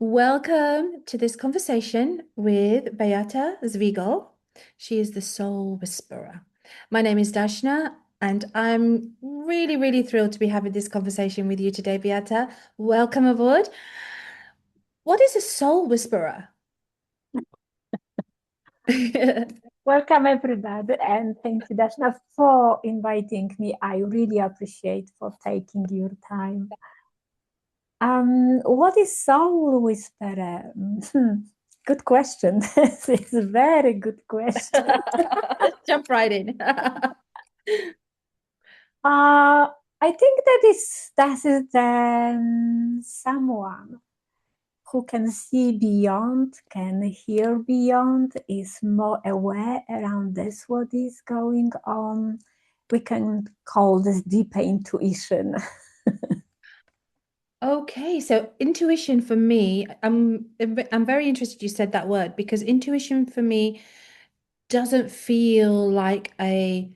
Welcome to this conversation with Beata Zwiegel. She is the soul whisperer. My name is Darshana, and I'm really, really thrilled to be having this conversation with you today, Beata. Welcome aboard. What is a soul whisperer? Welcome everybody, and thank you, Dashna, for inviting me. I really appreciate for taking your time. What is soul whisperer? Good question. This is a very good question. Jump right in. I think that is someone who can see beyond, can hear beyond, is more aware around this, what is going on. We can call this deeper intuition. Okay, so intuition for me, I'm very interested you said that word because intuition for me doesn't feel like a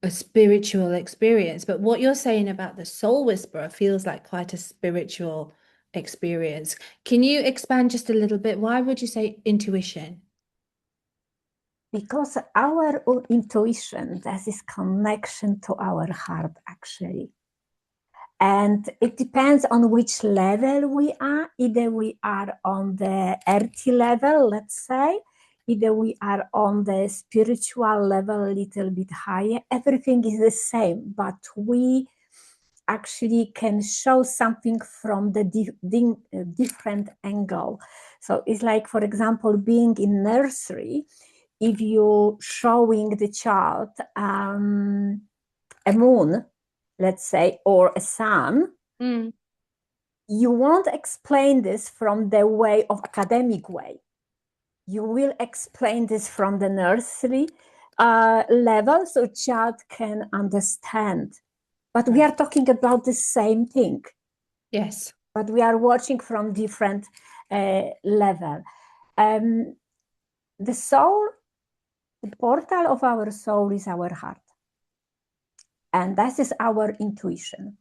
spiritual experience. But what you're saying about the soul whisperer feels like quite a spiritual experience. Can you expand just a little bit? Why would you say intuition? Because our intuition, there's this connection to our heart, actually. And it depends on which level we are. Either we are on the earthy level, let's say, either we are on the spiritual level a little bit higher. Everything is the same, but we actually can show something from the different angle. So it's like, for example, being in nursery, if you're showing the child a moon, let's say, or a sun, you won't explain this from the way of academic way. You will explain this from the nursery level so child can understand. But we are talking about the same thing. Yes. But we are watching from different level. The soul, the portal of our soul is our heart. And that is our intuition.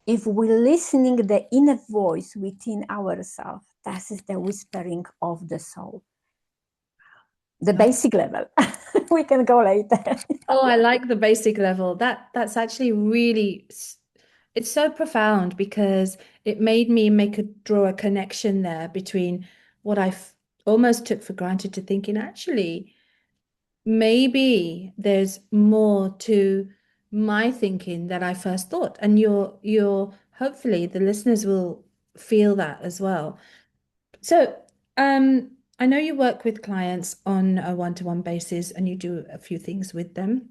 If we're listening the inner voice within ourselves, that is the whispering of the soul. The basic level. We can go later. Oh, I like the basic level. That's actually really it's so profound because it made me draw a connection there between what almost took for granted to thinking actually maybe there's more to my thinking than I first thought. And you're hopefully the listeners will feel that as well. So, I know you work with clients on a one-to-one basis and you do a few things with them.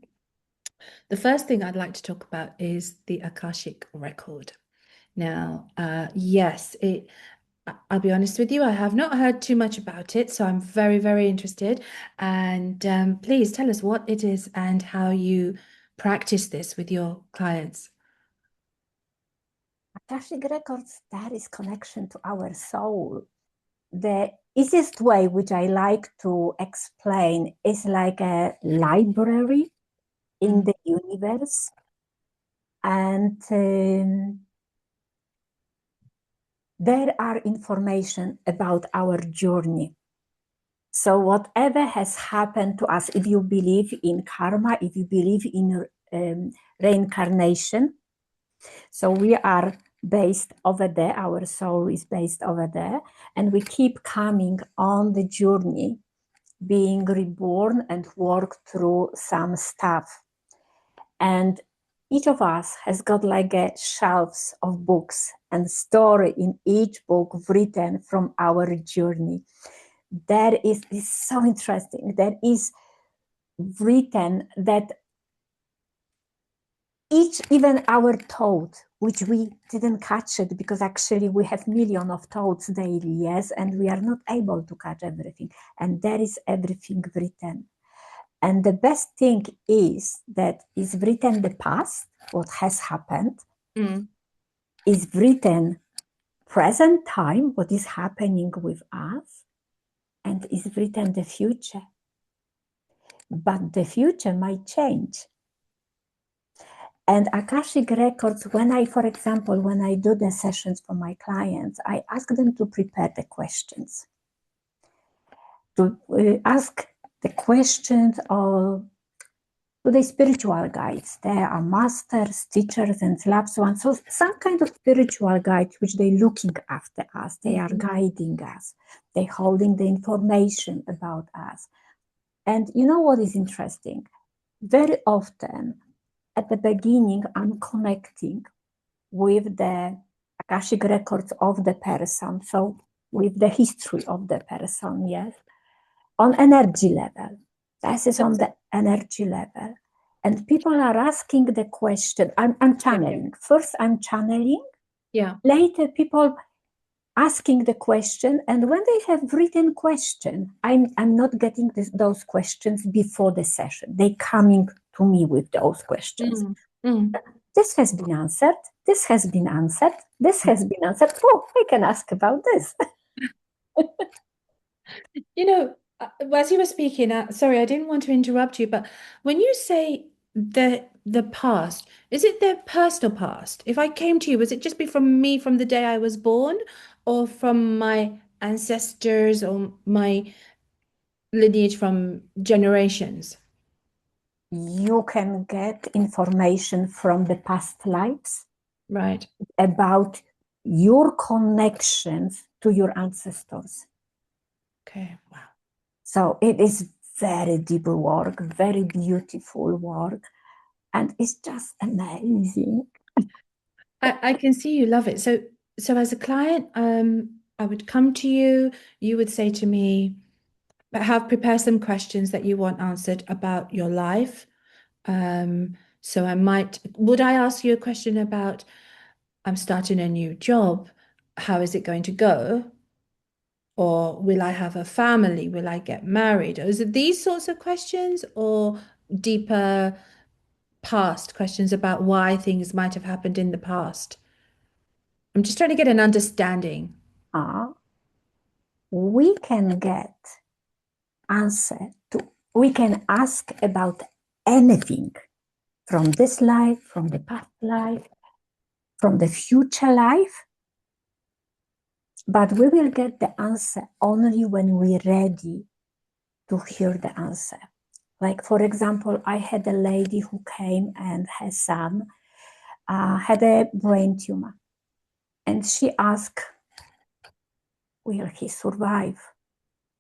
The first thing I'd like to talk about is the Akashic record. Now, yes, I'll be honest with you, I have not heard too much about it, so I'm very, very interested. And please tell us what it is and how you practice this with your clients. Akashic records, that is connection to our soul. The easiest way, which I like to explain, is like a library in the universe. And there are information about our journey. So whatever has happened to us, if you believe in karma, if you believe in reincarnation, so we are based over there, our soul is based over there, and we keep coming on the journey, being reborn and work through some stuff. And each of us has got like a shelves of books and story in each book written from our journey. That is so interesting. That is written that each, even our thought, which we didn't catch it because actually we have millions of thoughts daily, yes, and we are not able to catch everything. And there is everything written. And the best thing is that is written the past, what has happened, is written present time, what is happening with us, and is written the future. But the future might change. And Akashic records, for example, when I do the sessions for my clients, I ask them to prepare the questions, to ask the questions of to the spiritual guides. There are masters, teachers, and loved ones. So some kind of spiritual guides which they're looking after us. They are guiding us. They're holding the information about us. And you know what is interesting? Very often at the beginning, I'm connecting with the Akashic records of the person. So with the history of the person, yes, on energy level. This is on the energy level. And people are asking the question. I'm channeling. First, I'm channeling. Yeah. Later, people asking the question. And when they have written question, I'm not getting those questions before the session. They coming to me with those questions. This has been answered. This has been answered. This has been answered. Oh, I can ask about this. You know, as you were speaking, sorry, I didn't want to interrupt you, but when you say the past, is it the personal past? If I came to you, was it just be from me from the day I was born, or from my ancestors or my lineage from generations? You can get information from the past lives Right. about your connections to your ancestors. Okay. Wow. So it is very deep work, very beautiful work, and it's just amazing. I can see you love it. So as a client, I would come to you, you would say to me, prepare some questions that you want answered about your life. So would I ask you a question about, I'm starting a new job, how is it going to go? Or will I have a family? Will I get married? Or is it these sorts of questions, or deeper past questions about why things might have happened in the past? I'm just trying to get an understanding. We can get answer to, we can ask about anything from this life, from the past life, from the future life, but we will get the answer only when we're ready to hear the answer. Like, for example, I had a lady who came and her son had a brain tumor. And she asked, will he survive?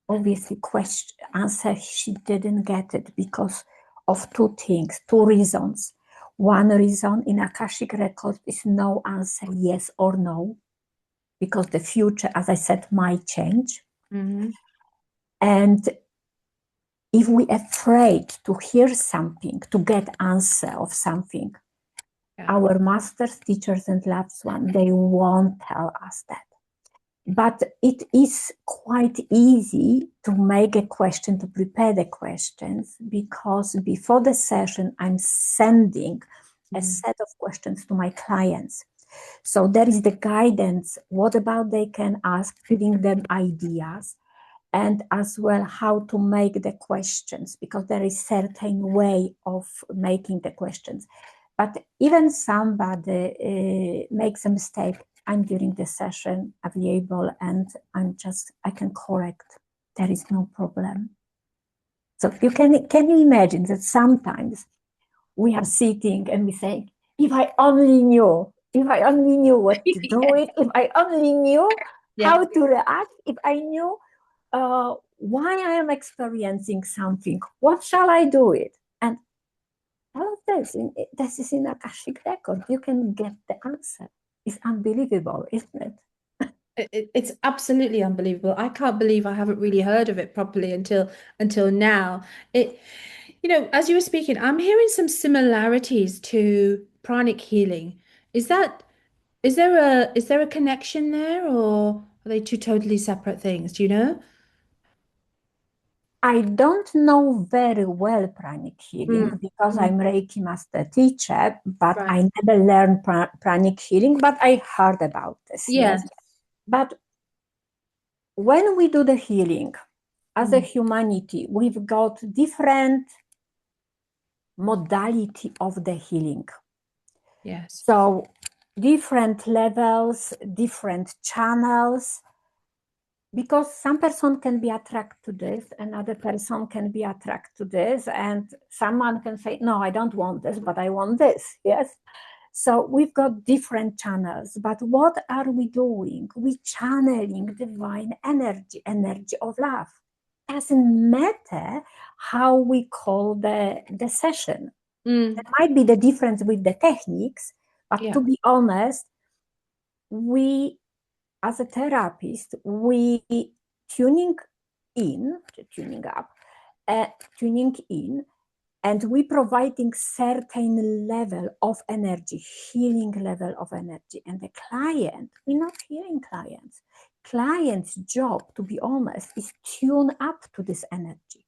Obviously, answer, she didn't get it because of two things, two reasons. One reason in Akashic record is no answer, yes or no, because the future, as I said, might change. And if we're afraid to hear something, to get answer of something, our masters, teachers, and loved ones, they won't tell us that. But it is quite easy to make a question, to prepare the questions, because before the session, I'm sending a set of questions to my clients. So there is the guidance, what about they can ask, giving them ideas, and as well how to make the questions, because there is certain way of making the questions. But even somebody makes a mistake, I'm during the session available and I can correct. There is no problem. So can you imagine that sometimes we are sitting and we say, if I only knew what to do it, if I only knew how to react, if I knew why I am experiencing something, what shall I do it? And all of this is in Akashic record. You can get the answer. It's unbelievable, isn't it? It's absolutely unbelievable. I can't believe I haven't really heard of it properly until now. As you were speaking, I'm hearing some similarities to pranic healing. Is that is there a connection there, or are they two totally separate things? Do you know? I don't know very well pranic healing because I'm Reiki master teacher, but Right. I never learned pranic healing, but I heard about this, Yeah. yes. But when we do the healing, as a humanity, we've got different modality of the healing. Yes. So different levels, different channels, because some person can be attracted to this, another person can be attracted to this, and someone can say, no, I don't want this, but I want this. Yes. So we've got different channels, but what are we doing? We channeling divine energy, energy of love. Doesn't matter how we call the session. There might be the difference with the techniques, but to be honest, we as a therapist, we tuning in, tuning up, tuning in, and we providing certain level of energy, healing level of energy. And the client, we're not healing clients. Client's job, to be honest, is tune up to this energy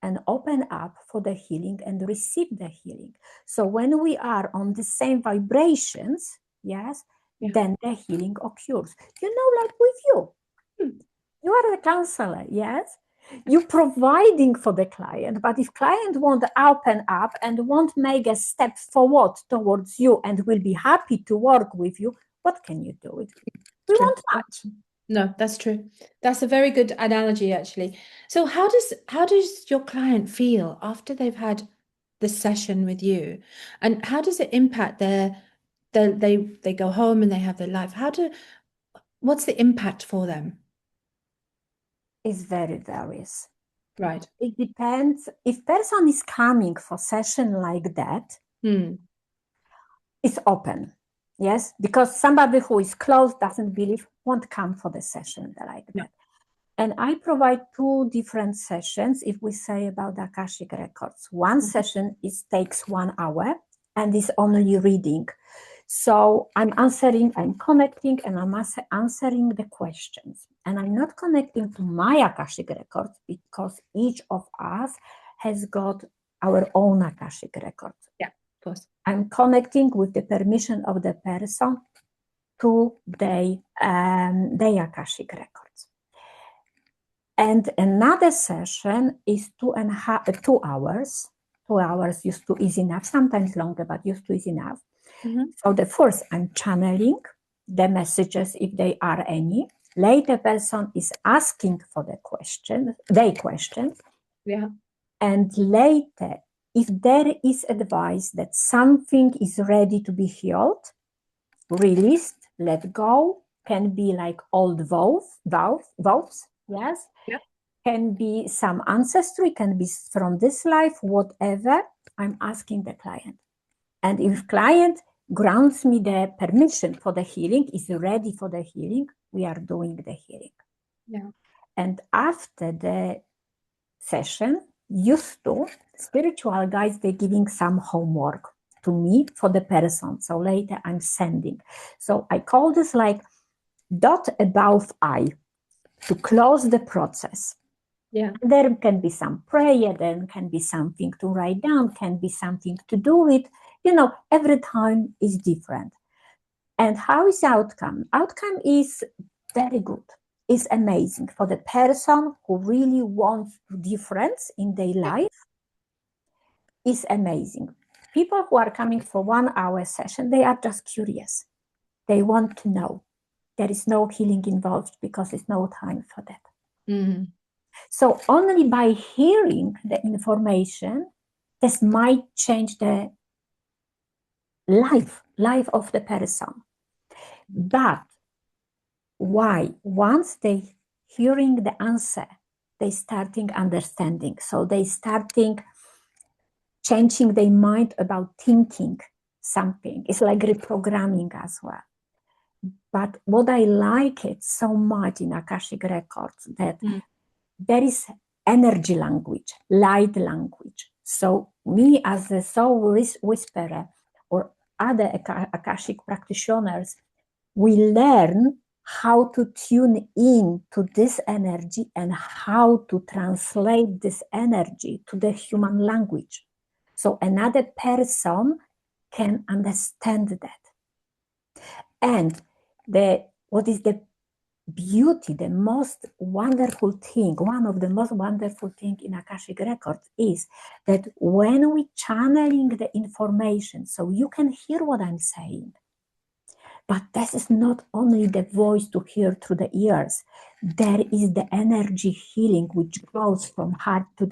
and open up for the healing and receive the healing. So when we are on the same vibrations, yes, then the healing occurs. You know, like with you. You are the counselor, yes? You're providing for the client, but if client won't open up and won't make a step forward towards you and will be happy to work with you, what can you do? We won't match. No, that's true. That's a very good analogy, actually. So how does your client feel after they've had the session with you, and how does it impact they go home and they have their life? What's the impact for them? It's very various. Right. It depends. If person is coming for session like that, it's open. Yes, because somebody who is closed doesn't believe won't come for the session like that. And I provide two different sessions. If we say about the Akashic records, one session takes 1 hour and is only reading. So I'm connecting, and I'm answering the questions. And I'm not connecting to my Akashic records because each of us has got our own Akashic records. Yeah, of course. I'm connecting with the permission of the person to their Akashic records. And another session is 2 hours. 2 hours used to is enough, sometimes longer, but used to is enough. So the first, I'm channeling the messages if they are any. Later, person is asking for their questions. Yeah. And later, if there is advice that something is ready to be healed, released, let go, can be like old vows, yes, can be some ancestry, can be from this life, whatever. I'm asking the client. And if client grants me the permission for the healing, is ready for the healing, we are doing the healing. Yeah. And after the session, used to, spiritual guides, they're giving some homework to me for the person. So later I'm sending. So I call this like dot above I to close the process. Yeah. There can be some prayer, there can be something to write down, can be something to do with, every time is different. And how is the outcome? Outcome is very good. It's amazing for the person who really wants difference in their life. It's amazing. People who are coming for 1 hour session, they are just curious. They want to know. There is no healing involved because there's no time for that. So only by hearing the information, this might change the life of the person. But why? Once they hearing the answer, they starting understanding. So they starting changing their mind about thinking something. It's like reprogramming as well. But what I like it so much in Akashic Records that there is energy language, light language. So me as a soul whisperer or other Akashic practitioners, we learn how to tune in to this energy and how to translate this energy to the human language. So another person can understand that. And what is the beauty, the most wonderful thing, one of the most wonderful thing in Akashic records is that when we channeling the information, so you can hear what I'm saying, but this is not only the voice to hear through the ears. There is the energy healing which goes from heart to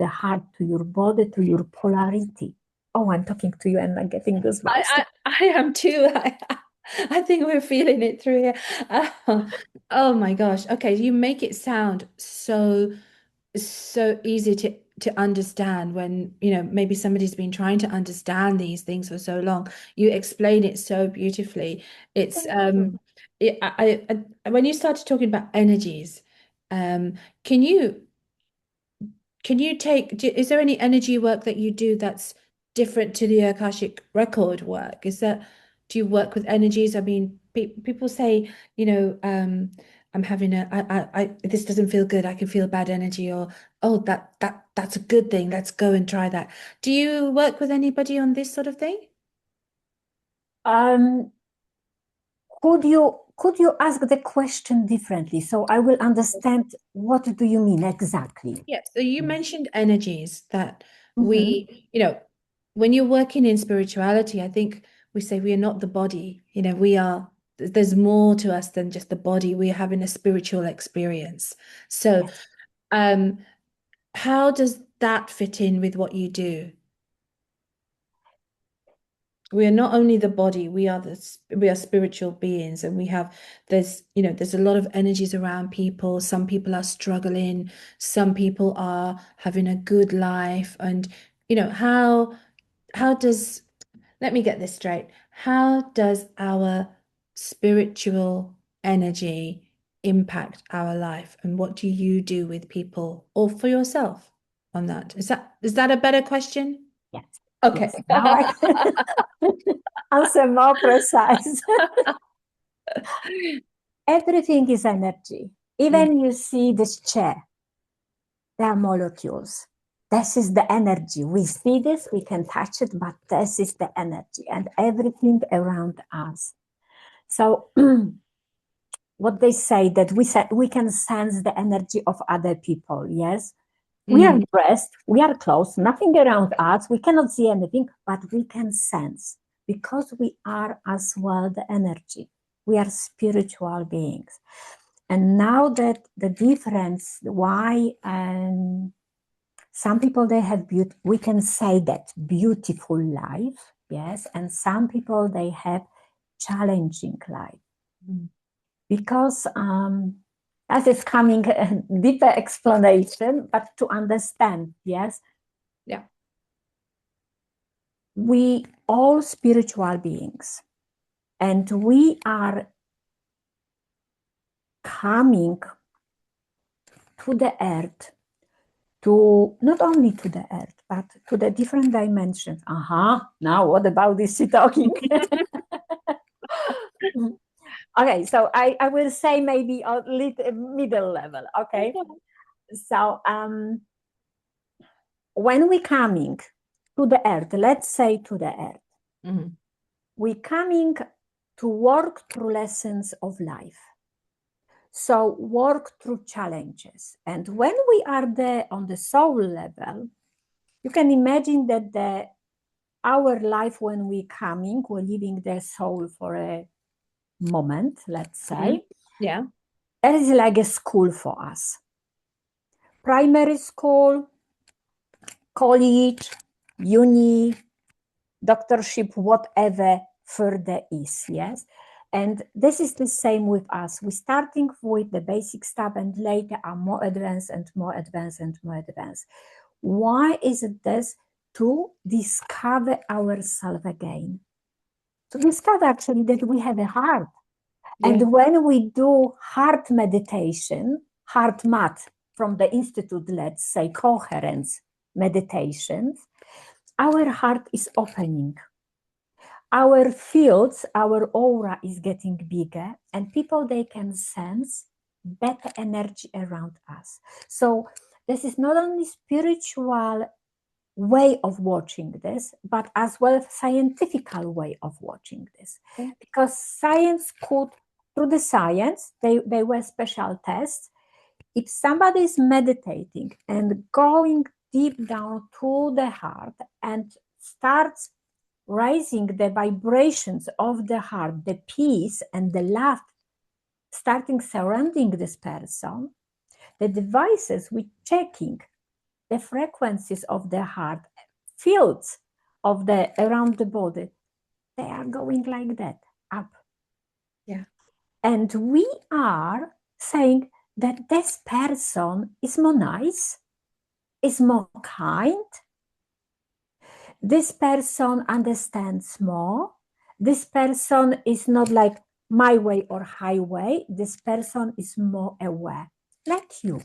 your body, to your polarity. Oh, I'm talking to you and I'm getting goosebumps. I am too. I think we're feeling it through here. Oh, oh my gosh. Okay, you make it sound so easy to understand when, maybe somebody's been trying to understand these things for so long. You explain it so beautifully. It's Thank you. when you started talking about energies, um, can you is there any energy work that you do that's different to the Akashic record work? Do you work with energies? I mean, people say, I'm having this doesn't feel good. I can feel bad energy, or, oh, that's a good thing. Let's go and try that. Do you work with anybody on this sort of thing? Um, could you ask the question differently so I will understand what do you mean exactly? Yeah, so you Yes. mentioned energies that Mhm. when you're working in spirituality, I think we say we are not the body. There's more to us than just the body. We're having a spiritual experience. So, Yes. um, how does that fit in with what you do? We are not only the body, we are spiritual beings, and there's a lot of energies around people. Some people are struggling, some people are having a good life, and how does let me get this straight. How does our spiritual energy impact our life, and what do you do with people or for yourself on that? Is that a better question? Yes. Okay. Yes. Now I can answer more precise. Everything is energy. Mm, Even you see this chair, there are molecules. This is the energy. We see this, we can touch it, but this is the energy and everything around us. So what they say that we can sense the energy of other people. Yes, we are mhm. dressed, we are close, nothing around us, we cannot see anything, but we can sense because we are as well the energy. We are spiritual beings. And now that the difference, why some people they have we can say that beautiful life, yes, and some people they have challenging life Mm. because as is coming a deeper explanation, but to understand, yes, Yeah. we all spiritual beings and we are coming to the earth to not only to the earth but to the different dimensions. Now what about this she talking? Okay, so I will say maybe a little middle level. Okay, so when we coming to the earth, let's say to the earth, Mhm. we coming to work through lessons of life. So work through challenges. And when we are there on the soul level, you can imagine that our life when we coming, we're leaving the soul for a moment, let's Mhm. say, Yeah. it is like a school for us. Primary school, college, uni, doctorship, whatever further is, yes? And this is the same with us. We're starting with the basic stuff and later are more advanced and more advanced and more advanced. Why is it this? To discover ourselves again. To discover actually that we have a heart. Yeah. And when we do heart meditation, heart math from the Institute, let's say coherence meditations, our heart is opening. Our fields, our aura is getting bigger, and people they can sense better energy around us. So this is not only spiritual way of watching this, but as well scientific way of watching this, Yeah. because science could through the science, they were special tests. If somebody is meditating and going deep down to the heart and starts raising the vibrations of the heart, the peace and the love starting surrounding this person, the devices with checking the frequencies of the heart, fields of the around the body, they are going like that, up. Yeah. And we are saying that this person is more nice, is more kind, this person understands more, this person is not like my way or highway, this person is more aware, like you.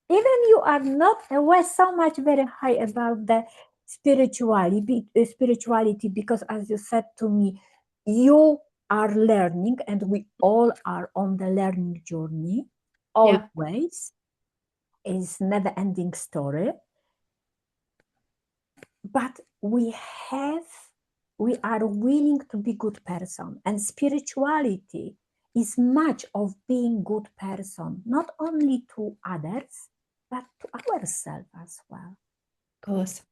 Even you are not aware so much very high about the spirituality, because as you said to me, you are learning and we all are on the learning journey, Yeah. always. It's never ending story. But we are willing to be good person, and spirituality is much of being good person, not only to others, but to ourselves as well. Of course.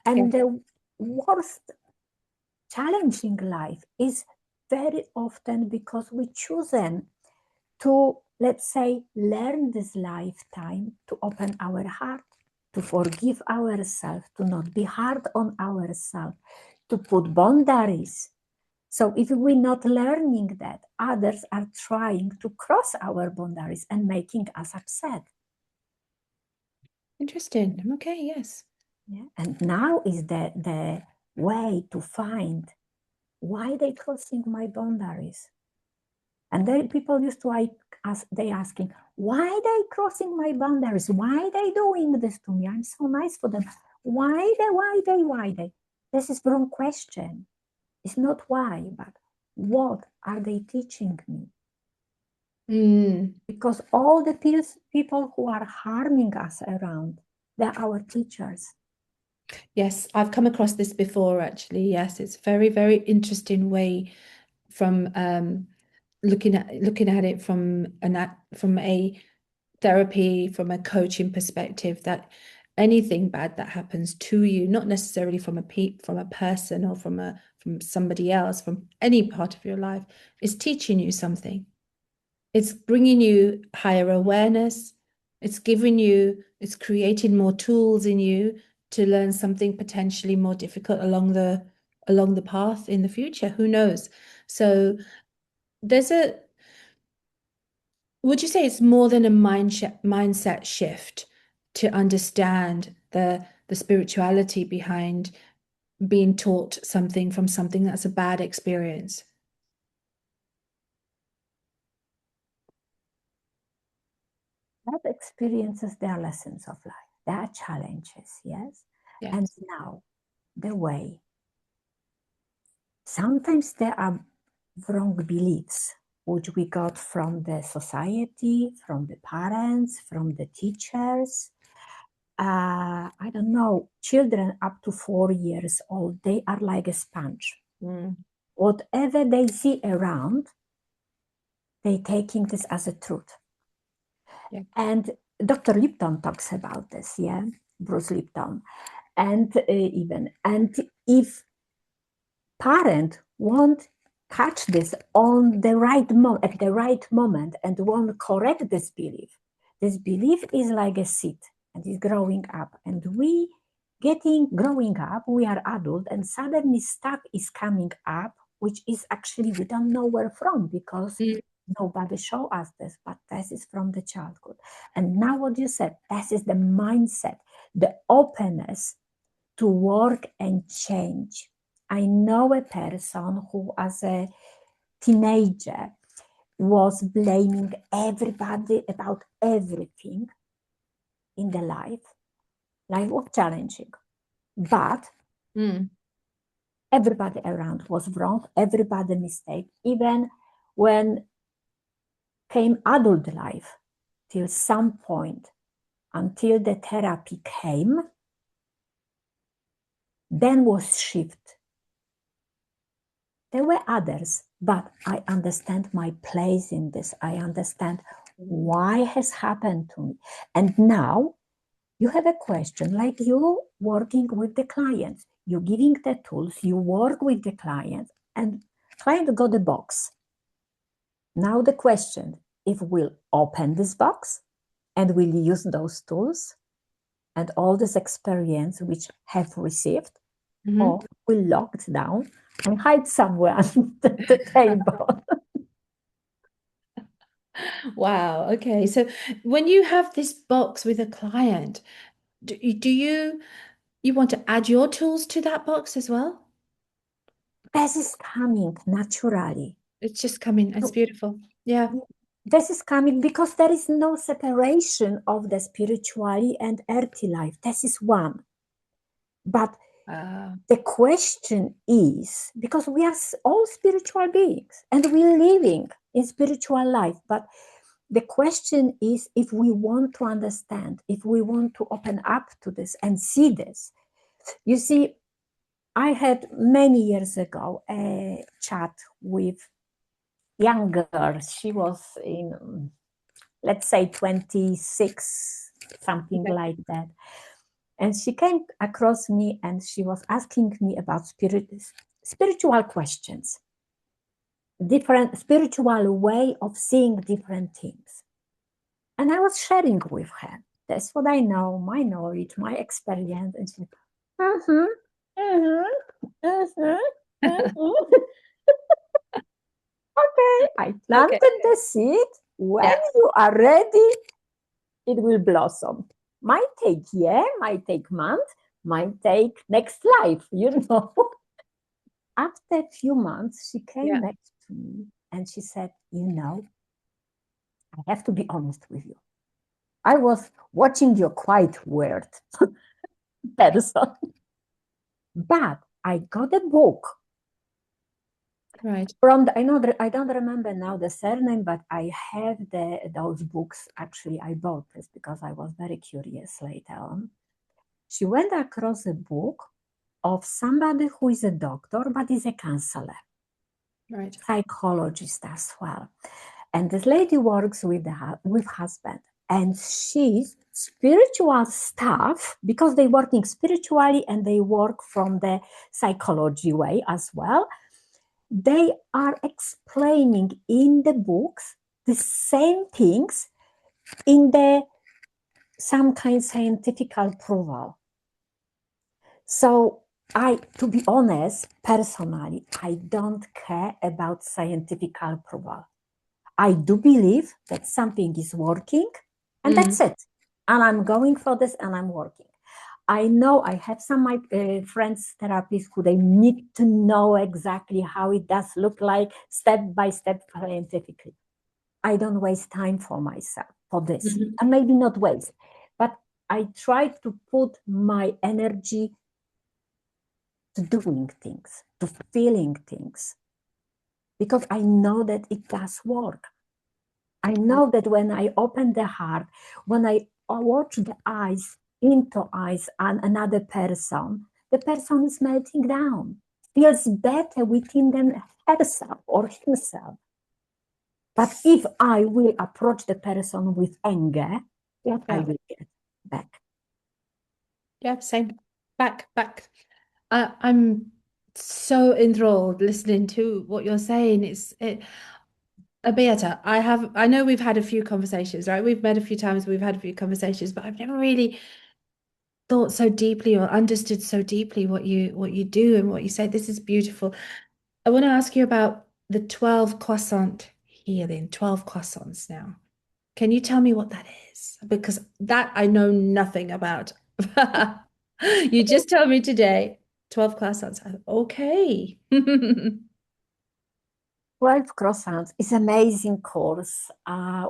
And Yeah. the worst challenging life is very often because we chosen to, let's say, learn this lifetime to open our heart, to forgive ourselves, to not be hard on ourselves, to put boundaries. So if we're not learning that, others are trying to cross our boundaries and making us upset. Interesting. Okay, yes. Yeah. And now is the way to find why they crossing my boundaries. And then people used to ask, they asking, why they crossing my boundaries? Why they doing this to me? I'm so nice for them. Why they? This is wrong question. It's not why, but what are they teaching me? Mm. Because all the people who are harming us around, they're our teachers. Yes, I've come across this before actually. Yes, it's a very, very interesting way from looking at it from from a therapy, from a coaching perspective, that anything bad that happens to you, not necessarily from from a person or from somebody else, from any part of your life, is teaching you something. It's bringing you higher awareness. It's creating more tools in you to learn something potentially more difficult along the path in the future. Who knows? So there's a, would you say it's more than a mindset shift to understand the spirituality behind being taught something from something that's a bad experience? That experiences, they are lessons of life. They are challenges, yes? And Yes. now, the way. Sometimes there are wrong beliefs which we got from the society, from the parents, from the teachers. I don't know, children up to 4 years old, they are like a sponge. Mm. Whatever they see around, they taking this as a truth. Yeah. And Dr. Lipton talks about this, yeah, Bruce Lipton. And if parent won't catch this on the right at the right moment and won't correct this belief, is like a seed and is growing up. And we growing up, we are adult, and suddenly stuff is coming up, which is actually we don't know where from, because Mm. nobody show us this, but this is from the childhood. And now what you said, this is the mindset, the openness to work and change. I know a person who, as a teenager, was blaming everybody about everything in the life. Life was challenging, but Mm. everybody around was wrong, everybody mistake. Even when came adult life, till some point, until the therapy came, then was shift. There were others but I understand my place in this. I understand why has happened to me. And now you have a question, like you working with the clients, you giving the tools, you work with the client, and client got a box. Now the question, if we'll open this box and we'll use those tools and all this experience which have received, or we locked down and hide somewhere under the table. Wow. Okay. So when you have this box with a client, do you want to add your tools to that box as well? This is coming naturally. It's just coming. It's beautiful. Yeah. This is coming because there is no separation of the spirituality and earthly life. This is one. But Uh, the question is, because we are all spiritual beings and we're living in spiritual life, but the question is if we want to understand, if we want to open up to this and see this. You see, I had many years ago a chat with young girl. She was in, let's say, 26, something okay. like that. And she came across me and she was asking me about spiritual questions, different spiritual way of seeing different things. And I was sharing with her. That's what I know, my knowledge, my experience. And she, mm-hmm, mm-hmm, mm-hmm, mm-hmm. Okay, I Okay. planted the seed. When Yeah. you are ready, it will blossom. Might take year, might take month, might take next life, you know. After a few months, she came Yeah. back to me and she said, you know, I have to be honest with you. I was watching your quite weird person, but I got a book Right. from the, I don't remember now the surname, but I have those books. Actually, I bought this because I was very curious later on. She went across a book of somebody who is a doctor, but is a counselor, Right. psychologist as well. And this lady works with husband, and she's spiritual stuff because they working spiritually and they work from the psychology way as well. They are explaining in the books the same things in the some kind scientific approval. So to be honest, personally, I don't care about scientific approval. I do believe that something is working, and that's Mm. it. And I'm going for this, and I'm working. I know I have some my friends therapists who they need to know exactly how it does look like step by step scientifically. I don't waste time for myself for this, Mhm. and maybe not waste, but I try to put my energy to doing things, to feeling things, because I know that it does work. I know that when I open the heart, when I watch the eyes into eyes and another person, the person is melting down, feels better within them herself or himself. But if I will approach the person with anger, what I Yeah. will get back. Yeah. Same. Back. I'm so enthralled listening to what you're saying. Beata, I know we've had a few conversations, right? We've met a few times, we've had a few conversations, but I've never really thought so deeply or understood so deeply what you do and what you say. This is beautiful. I want to ask you about the 12 croissant healing, 12 croissants now. Can you tell me what that is? Because that I know nothing about. You just told me today, 12 croissants. Okay. 12 Croissants is an amazing course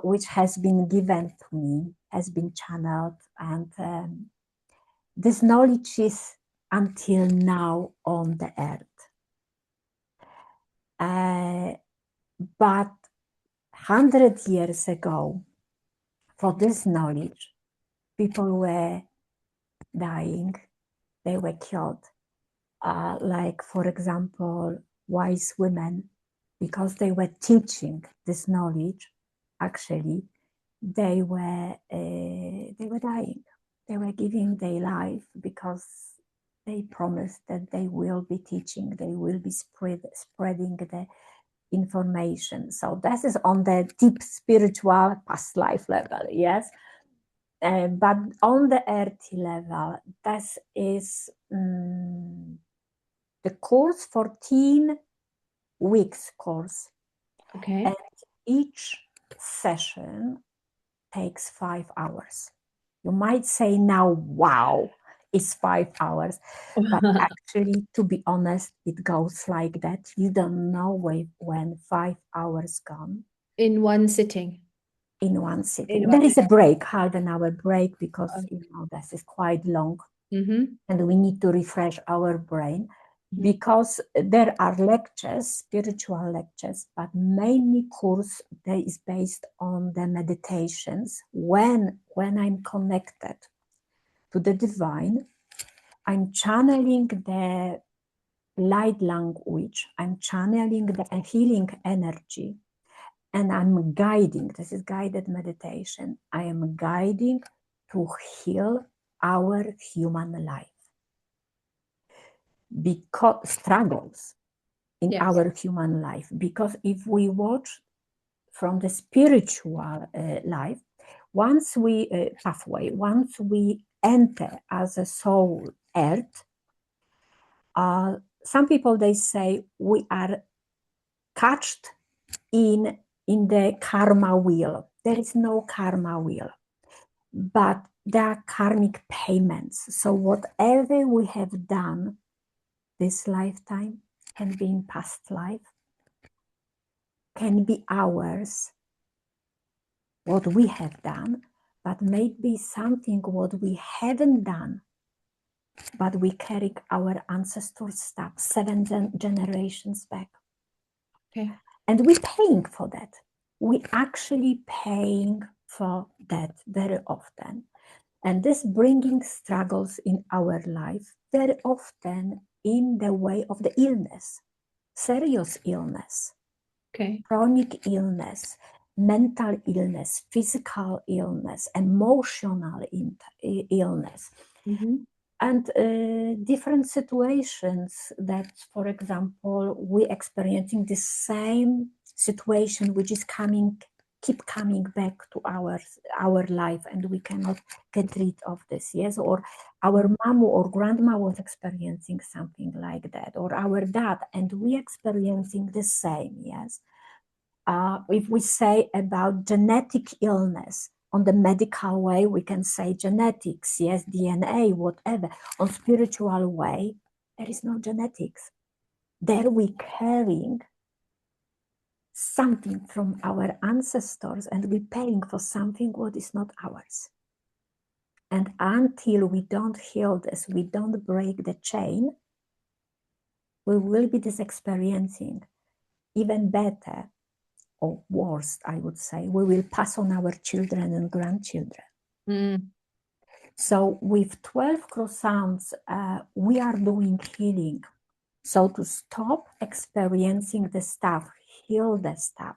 which has been given to me, has been channeled, and this knowledge is until now on the earth. But 100 years ago, for this knowledge, people were dying, they were killed. Like, for example, wise women. because they were teaching this knowledge, actually, they were dying. They were giving their life because they promised that they will be teaching, they will be spreading the information. So this is on the deep spiritual past life level, yes. But on the earthy level, this is the course, 14 weeks course. Okay. And each session takes 5 hours. You might say now, wow, it's 5 hours. But actually, to be honest, it goes like that. You don't know when 5 hours gone. In one sitting. In one sitting. In There one. is a break, half an hour break, because this is quite long. Mm-hmm. And we need to refresh our brain, because there are lectures, spiritual lectures, but mainly course that is based on the meditations. When I'm connected to the divine, I'm channeling the light language, I'm channeling the healing energy, and I'm guiding. This is guided meditation. I am guiding to heal our human life, because struggles in Yes. our human life. Because if we watch from the spiritual life, once we pathway, once we enter as a soul earth, some people, they say we are catched in the karma wheel. There is no karma wheel, but there are karmic payments. So whatever we have done this lifetime can be in past life, can be ours, what we have done, but maybe something what we haven't done, but we carry our ancestors' stuff 7 generations back. Okay. And we're paying for that. We actually paying for that very often. And this bringing struggles in our life very often in the way of the illness, serious illness, Okay. chronic illness, mental illness, physical illness, emotional illness, Mm-hmm. and different situations that, for example, we experiencing the same situation which is keep coming back to our life, and we cannot get rid of this, yes. Or our mom or grandma was experiencing something like that, or our dad, and we experiencing the same, yes. If we say about genetic illness, on the medical way, we can say genetics, yes, DNA, whatever. On spiritual way, there is no genetics. There we carrying something from our ancestors, and we paying for something what is not ours. And until we don't heal this, we don't break the chain, we will be this experiencing even better or worse, I would say, we will pass on our children and grandchildren. Mm. So with 12 croissants, we are doing healing. So to stop experiencing the stuff, heal the stuff.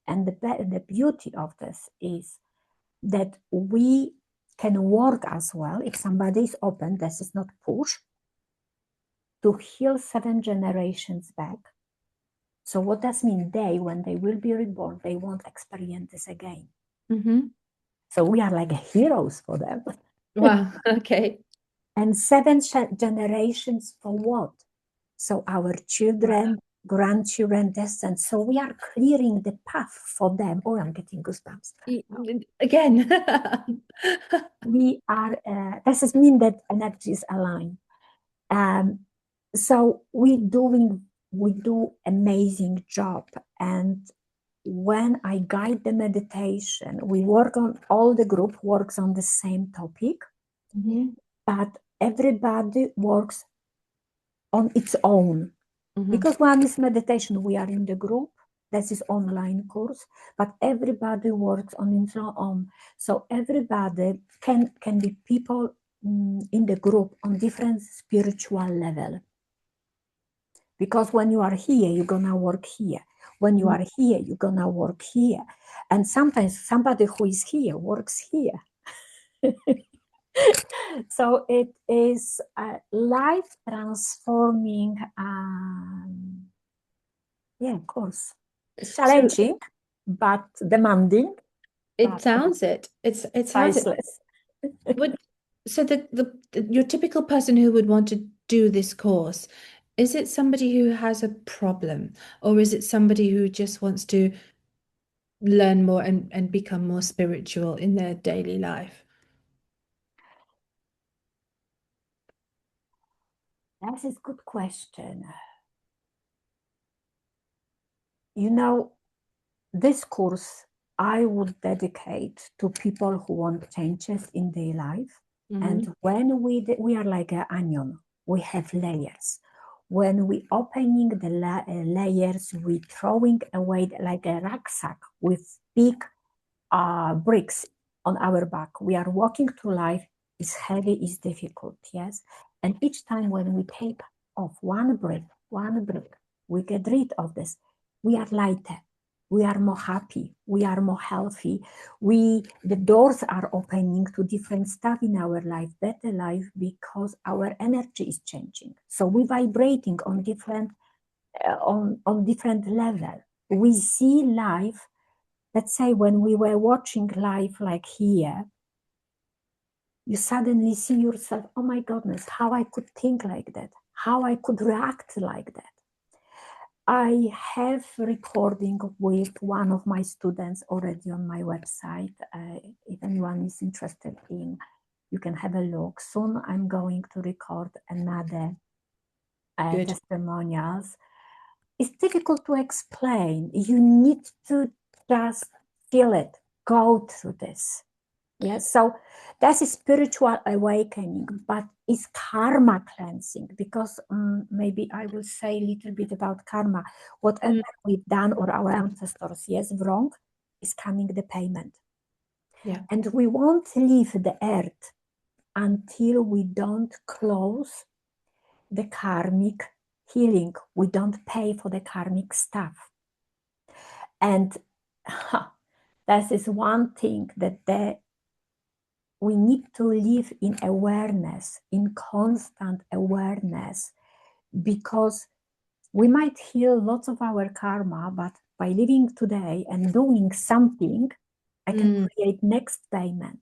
And the beauty of this is that we can work as well, if somebody is open, this is not push, to heal 7 generations back. So what does mean? They, when they will be reborn, they won't experience this again. Mm-hmm. So we are like heroes for them. Wow. Okay. And 7 generations for what? So our children, grandchildren, descendants. So we are clearing the path for them. Oh, I'm getting goosebumps. Again. We are, this is mean that energy is aligned. So we do amazing job. And when I guide the meditation, we work on, all the group works on the same topic, but everybody works on its own. Because one is meditation, we are in the group, this is online course, but everybody works on its own. So everybody can be people in the group on different spiritual level. Because when you are here, you're gonna work here. When you are here, you're gonna work here. And sometimes somebody who is here works here. So it is a life transforming, yeah, course. It's So challenging, but demanding, it but sounds it. It sounds it. priceless. Would so your typical person who would want to do this course, is it somebody who has a problem, or is it somebody who just wants to learn more and become more spiritual in their daily life? That is a good question. You know, this course I would dedicate to people who want changes in their life. And Hmm. when we are like an onion, we have layers. When we opening the layers, we throwing away like a rucksack with big bricks on our back. We are walking through life. It's heavy, it's difficult, yes. And each time when we take off one brick, we get rid of this. We are lighter. We are more happy. We are more healthy. The doors are opening to different stuff in our life, better life, because our energy is changing. So we vibrating on different level. We see life. Let's say when we were watching live like here, you suddenly see yourself, oh my goodness, how I could think like that, how I could react like that. I have recording with one of my students already on my website. If anyone is interested in, you can have a look. Soon I'm going to record another Good. testimonials. It's difficult to explain. You need to just feel it, go through this. Yes, so that's a spiritual awakening, but it's karma cleansing because maybe I will say a little bit about karma. Whatever Mm, we've done or our ancestors, yes, wrong, is coming the payment. yeah. And we won't leave the earth until we don't close the karmic healing. We don't pay for the karmic stuff. And that is one thing that we need to live in awareness, in constant awareness, because we might heal lots of our karma, but by living today and doing something, I can Mm, create next payment.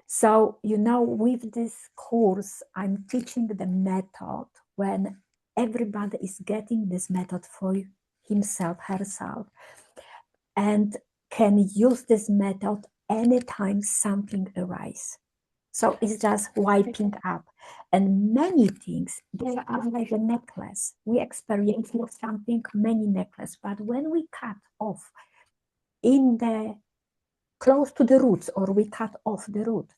So, with this course, I'm teaching the method when everybody is getting this method for himself, herself, and can use this method anytime something arises. So it's just wiping up. And many things, they are like a necklace. We experience something, many necklace, but when we cut off in the close to the roots or we cut off the root,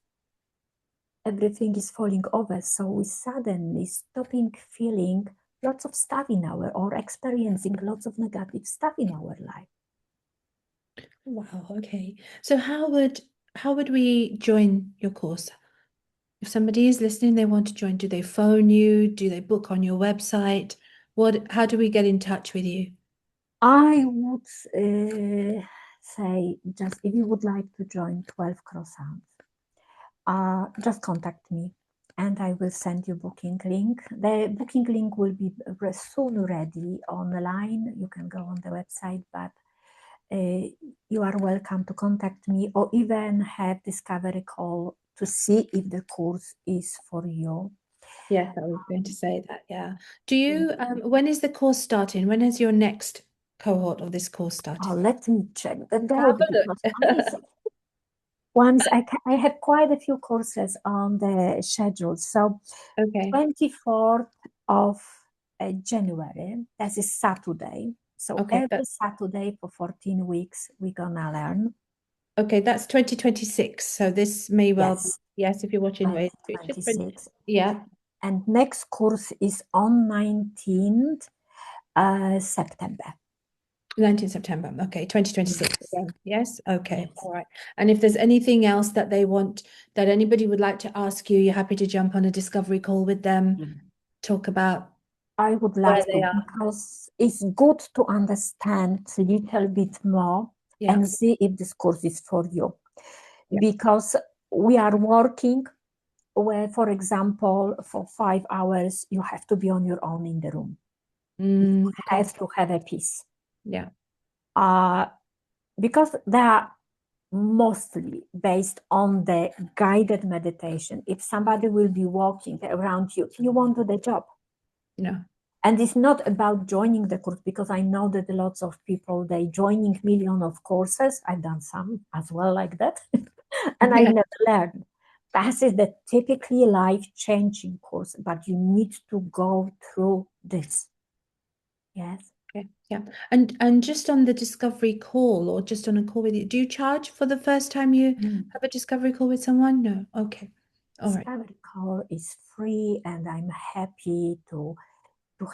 everything is falling over. So we suddenly stopping feeling lots of stuff in our or experiencing lots of negative stuff in our life. wow, okay. So how would we join your course? If somebody is listening, they want to join, do they phone you? Do they book on your website? How do we get in touch with you? I would say just if you would like to join 12 croissants, just contact me and I will send you booking link. The booking link will be soon ready online. You can go on the website, but you are welcome to contact me or even have discovery call to see if the course is for you. Yes, I was going to say that. Yeah. When is the course starting? When has your next cohort of this course started? Let me check the Have date because a I look. I have quite a few courses on the schedule. So Okay. 24th of January, that is Saturday. So Okay. every Saturday for 14 weeks, we're gonna learn. Okay, that's 2026. So this may well be, Yes, yes, if you're watching, wait, it should print. 2026. Yeah, And next course is on 19th September. 19th September. Okay, 2026 Yes, again. Yes. Okay. yes. All right. And if there's anything else that they want, that anybody would like to ask you, you're happy to jump on a discovery call with them, Mm. talk about. I would where love they to, are. because it's good to understand a little bit more Yeah. and see if this course is for you. Yeah. Because we are working where, for example, for 5 hours, you have to be on your own in the room. You Okay. have to have a peace. Yeah. Uh, because they are mostly based on the guided meditation. If somebody will be walking around you, you won't do the job. No. And it's not about joining the course, because I know that lots of people, they joining million of courses. I've done some as well like that. And I Yeah. never learned. That is the typically life-changing course, but you need to go through this. Yes. Okay. Yeah. And just on the discovery call or just on a call with you, do you charge for the first time you Mm. have a discovery call with someone? No. Okay. All right. Discovery call is free, and I'm happy to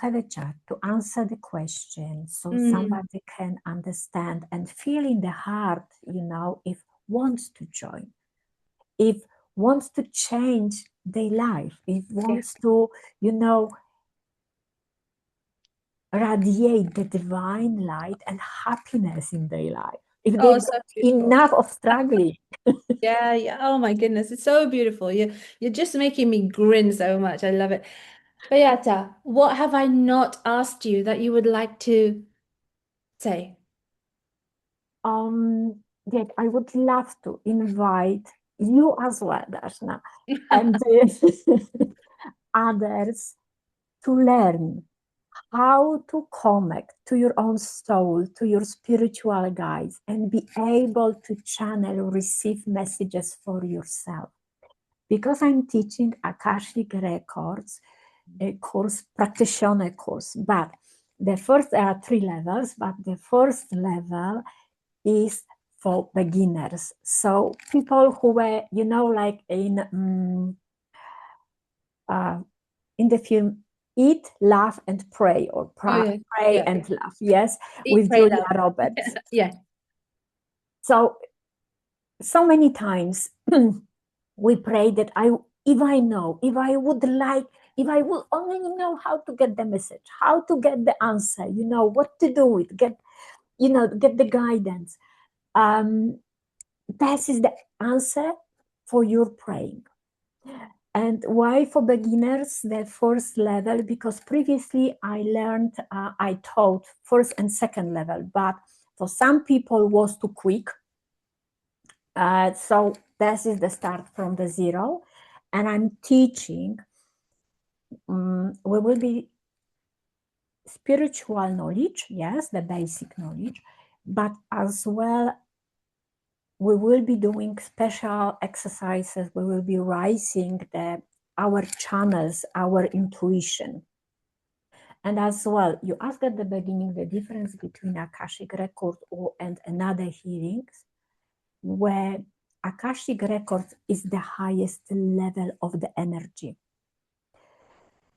have a chat, to answer the question, so Mm, somebody can understand and feel in the heart, if wants to join, if wants to change their life, if yeah. wants to, you know, radiate the divine light and happiness in their life. If they Oh, got so beautiful. enough of struggling. Yeah, yeah. Oh my goodness, it's so beautiful. You're just making me grin so much. I love it. Beata, what have I not asked you that you would like to say? Yet I would love to invite you as well, Darshana, and others to learn how to connect to your own soul, to your spiritual guides, and be able to channel, receive messages for yourself. Because I'm teaching Akashic Records, a course, practitioner course, but the first, there are 3 levels, but the first level is for beginners. So people who were, like uh, in the film Eat, Laugh, and Pray, or Oh yeah, Pray yeah. and Laugh, yes, Eat, with pray, Julia love. Roberts. Yeah. So many times we pray that if I would like, if I would only know how to get the message, how to get the answer, what to do with, get the guidance. That is the answer for your praying. And why for beginners, the first level? Because previously I taught first and second level, but for some people was too quick. So this is the start from the zero. And I'm teaching, we will be spiritual knowledge, yes, the basic knowledge, but as well we will be doing special exercises. We will be raising our channels, our intuition. And as well, you asked at the beginning the difference between Akashic record and another healings, where Akashic records is the highest level of the energy.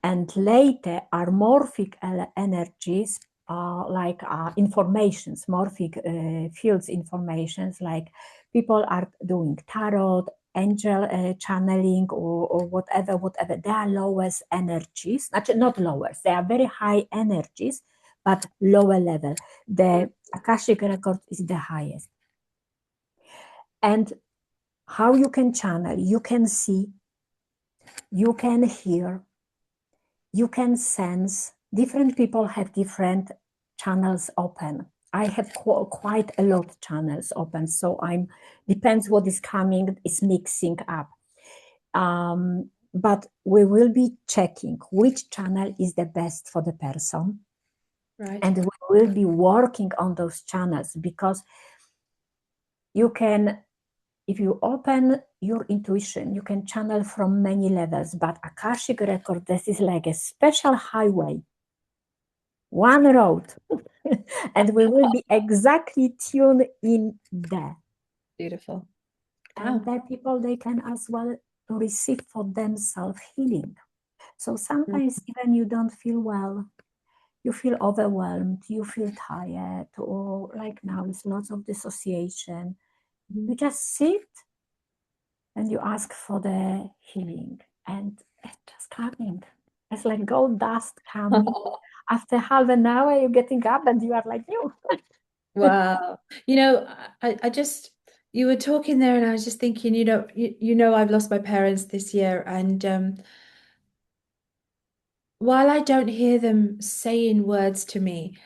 And later are morphic energies, like informations, morphic fields informations, like people are doing tarot, angel channeling, or whatever. They are lowest energies, actually not lowest, they are very high energies, but lower level. The Akashic record is the highest. And how you can channel, you can see, you can hear, you can sense. Different people have different channels open. I have quite a lot of channels open, so I'm depends what is coming, is mixing up. But we will be checking which channel is the best for the person, Right. and we will be working on those channels, because you can, if you open your intuition, you can channel from many levels. But Akashic record, this is like a special highway, one road, and we will be exactly tuned in there. Beautiful. And Wow. that people, they can as well receive for themselves healing. So Mm, sometimes even you don't feel well, you feel overwhelmed, you feel tired, or like now it's lots of dissociation. You mhm. just sit and you ask for the healing, and it's just coming. It's like gold dust coming. After half an hour, you're getting up and you are like you. Wow. I just you were talking there and I was just thinking, I've lost my parents this year and while I don't hear them saying words to me,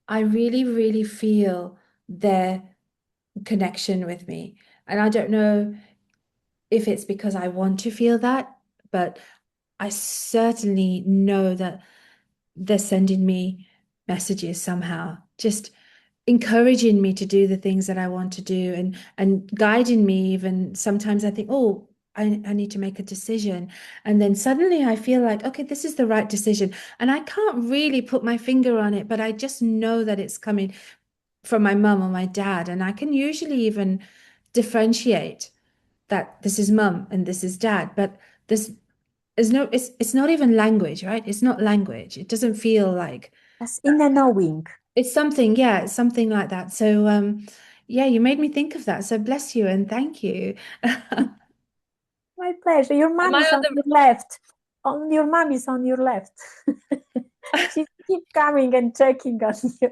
I really, really feel their connection with me. And I don't know if it's because I want to feel that, but I certainly know that they're sending me messages somehow, just encouraging me to do the things that I want to do and guiding me even sometimes I think, oh, I need to make a decision. And then suddenly I feel like, okay, this is the right decision. And I can't really put my finger on it, but I just know that it's coming from my mum or my dad. And I can usually even differentiate that this is mum and this is dad. But this is no, it's not even language, right? It's not language. It doesn't feel like That's in the knowing. it's something, yeah, it's something like that. So, yeah, you made me think of that. So bless you and thank you. Am My pleasure. Your mom I is on on your left. On your mom is on your left. the? She keep coming and checking on you.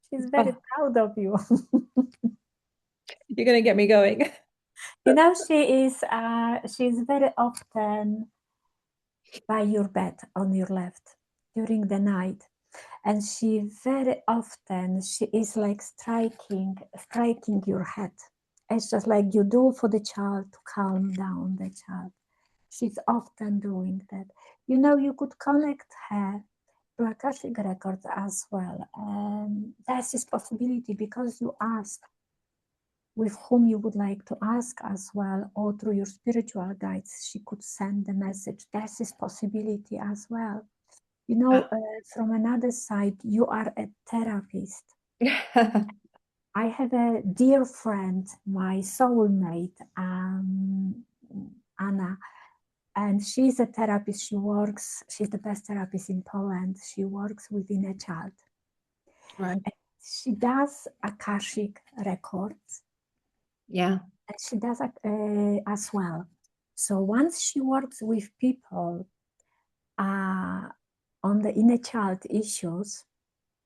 She's very Oh, proud of you. you're gonna get me going. You know, she's very often by your bed on your left during the night. And she very often she is like striking your head. It's just like you do for the child to calm down the child. She's often doing that. You know, you could connect her to Akashic records as well. And that's this possibility because you ask with whom you would like to ask as well, or through your spiritual guides, she could send the message. There's this possibility as well. You know, from another side, you are a therapist. I have a dear friend, my soulmate, Anna, and she's a therapist. She's the best therapist in Poland. She works within a child. Right. And she does Akashic records, Yeah. and she does as well. So once she works with people uh, on the inner child issues,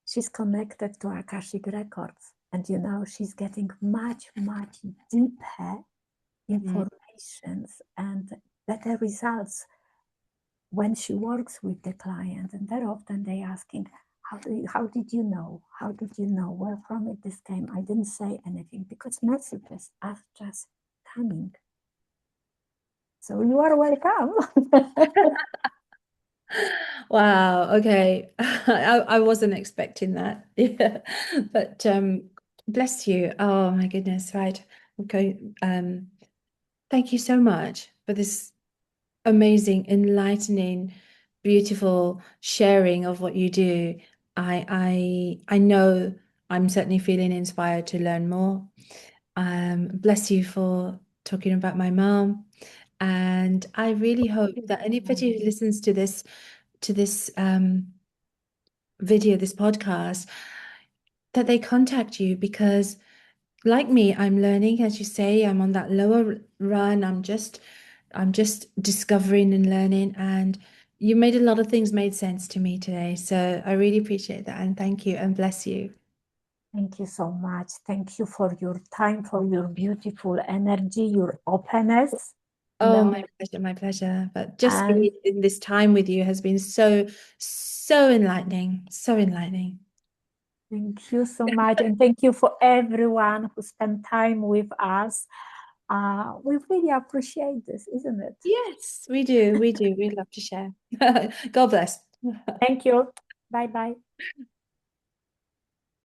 she's connected to Akashic records. And you know, she's getting much, much deeper Mm. informations and better results when she works with the client. And very often they asking, how did you know? How did you know where from it this came? I didn't say anything because messages are just coming. So you are welcome. Wow. Okay. I wasn't expecting that. Yeah. But bless you. Oh my goodness. Right. Okay. Thank you so much for this amazing, enlightening, beautiful sharing of what you do. I know I'm certainly feeling inspired to learn more. Bless you for talking about my mom. And I really hope that anybody who listens to this video, this podcast, that they contact you because like me, I'm learning, as you say, I'm on that lower run. I'm just discovering and learning. And you made a lot of things made sense to me today. So I really appreciate that. And thank you and bless you. Thank you so much. Thank you for your time, for your beautiful energy, your openness, you Oh, know, my pleasure, my pleasure. But just and being in this time with you has been so, so enlightening, so enlightening. thank you so much. And thank you for everyone who spent time with us. We really appreciate this, isn't it? Yes, we do. We do. We'd love to share. God bless. Thank you. Bye bye.